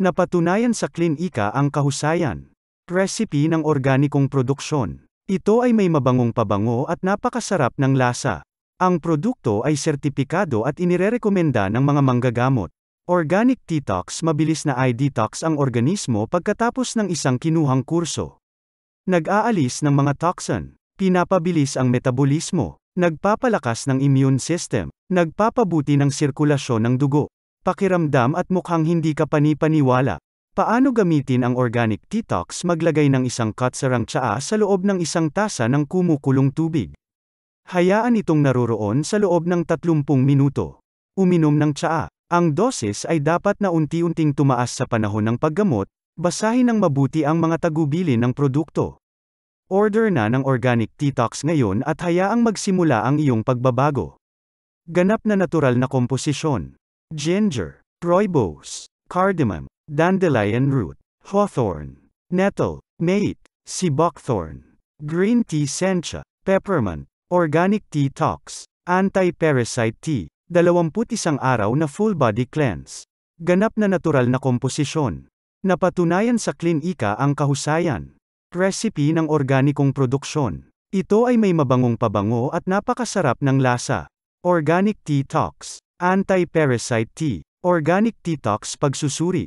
Napatunayan sa Clinica ang kahusayan. Recipe ng organikong produksyon. Ito ay may mabangong pabango at napakasarap ng lasa. Ang produkto ay sertipikado at inirerekomenda ng mga manggagamot. Organic Detox. Mabilis na i-detox ang organismo pagkatapos ng isang kinuhang kurso. Nag-aalis ng mga toxin. Pinapabilis ang metabolismo. Nagpapalakas ng immune system. Nagpapabuti ng sirkulasyon ng dugo. Pakiramdam at mukhang hindi ka panipaniwala. Paano gamitin ang Organic Detox? Maglagay ng isang kutsarang tsaa sa loob ng isang tasa ng kumukulong tubig. Hayaan itong naroroon sa loob ng 30 minuto. Uminom ng tsaa. Ang dosis ay dapat na unti-unting tumaas sa panahon ng paggamot. Basahin ng mabuti ang mga tagubilin ng produkto. Order na ng Organic Detox ngayon at hayaang magsimula ang iyong pagbabago. Ganap na natural na komposisyon. Ginger, rooibos, cardamom, dandelion root, hawthorn, nettle, mate, sea buckthorn, green tea sencha, peppermint, Organic Detox, anti-parasite tea, 21 araw na full body cleanse. Ganap na natural na komposisyon. Napatunayan sa Clinica ang kahusayan. Recipe ng organikong produksyon. Ito ay may mabangong pabango at napakasarap ng lasa. Organic Detox, anti-parasite tea, Organic Detox pagsusuri.